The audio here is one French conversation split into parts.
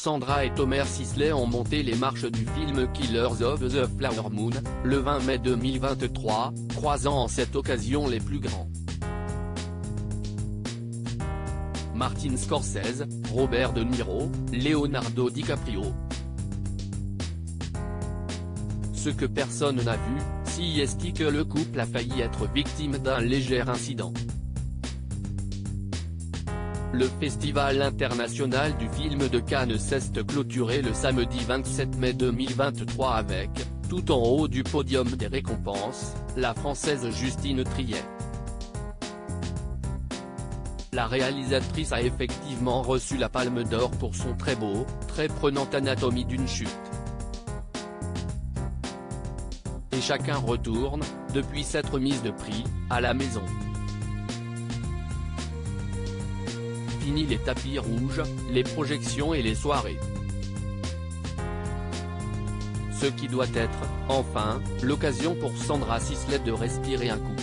Sandra et Tomer Sisley ont monté les marches du film Killers of the Flower Moon, le 20 mai 2023, croisant en cette occasion les plus grands. Martin Scorsese, Robert De Niro, Leonardo DiCaprio. Ce que personne n'a vu, si est que le couple a failli être victime d'un léger incident. Le Festival international du film de Cannes s'est clôturé le samedi 27 mai 2023 avec, tout en haut du podium des récompenses, la Française Justine Triet. La réalisatrice a effectivement reçu la Palme d'Or pour son très beau, très prenante Anatomie d'une chute. Et chacun retourne, depuis cette remise de prix, à la maison. Fini les tapis rouges, les projections et les soirées. Ce qui doit être, enfin, l'occasion pour Sandra Sisley de respirer un coup.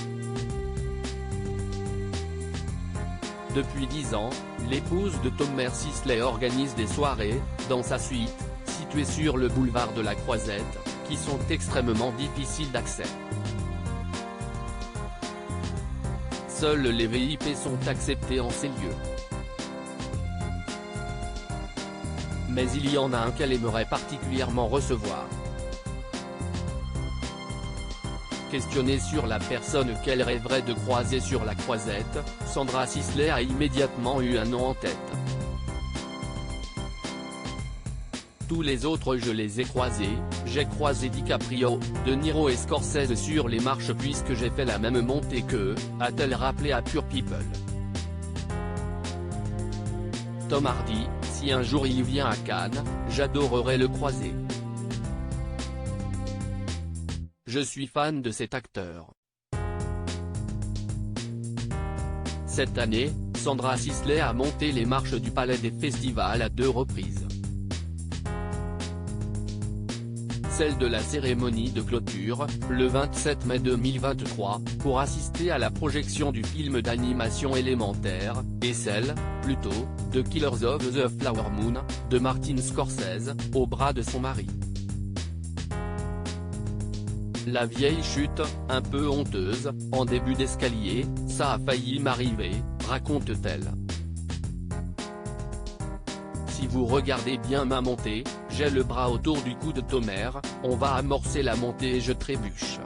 Depuis 10 ans, l'épouse de Tomer Sisley organise des soirées, dans sa suite, située sur le boulevard de la Croisette, qui sont extrêmement difficiles d'accès. Seuls les VIP sont acceptés en ces lieux. Mais il y en a un qu'elle aimerait particulièrement recevoir. Questionnée sur la personne qu'elle rêverait de croiser sur la Croisette, Sandra Sisley a immédiatement eu un nom en tête. Tous les autres je les ai croisés, j'ai croisé DiCaprio, De Niro et Scorsese sur les marches puisque j'ai fait la même montée qu'eux, a-t-elle rappelé à Pure People. Tom Hardy, si un jour il vient à Cannes, j'adorerais le croiser. Je suis fan de cet acteur. Cette année, Sandra Sisley a monté les marches du Palais des Festivals à 2 reprises. Celle de la cérémonie de clôture, le 27 mai 2023, pour assister à la projection du film d'animation Élémentaire, et celle, plutôt, de Killers of the Flower Moon, de Martin Scorsese, au bras de son mari. La vieille chute, un peu honteuse, en début d'escalier, ça a failli m'arriver, raconte-t-elle. Si vous regardez bien ma montée, j'ai le bras autour du cou de Tomer, on va amorcer la montée et je trébuche.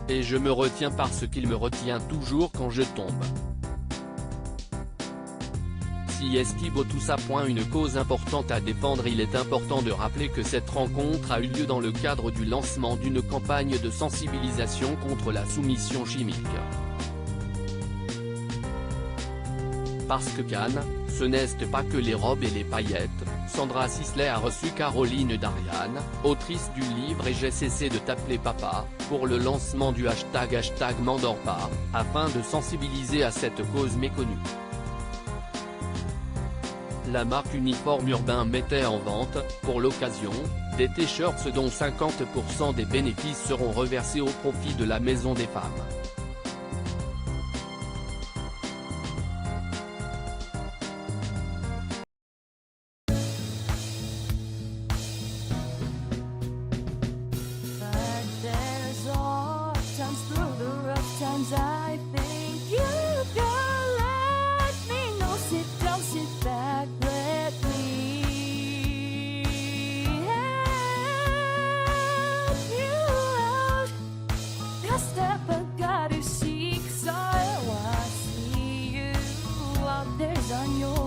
Et je me retiens parce qu'il me retient toujours quand je tombe. Si vaut tout ça. Une cause importante à défendre. Il est important de rappeler que cette rencontre a eu lieu dans le cadre du lancement d'une campagne de sensibilisation contre la soumission chimique. Parce que Cannes, ce n'est pas que les robes et les paillettes, Sandra Sisley a reçu Caroline Darian, autrice du livre Et j'ai cessé de t'appeler papa, pour le lancement du hashtag #m'endors pas, afin de sensibiliser à cette cause méconnue. La marque Uniforme Urbain mettait en vente, pour l'occasion, des t-shirts dont 50% des bénéfices seront reversés au profit de la Maison des Femmes. On your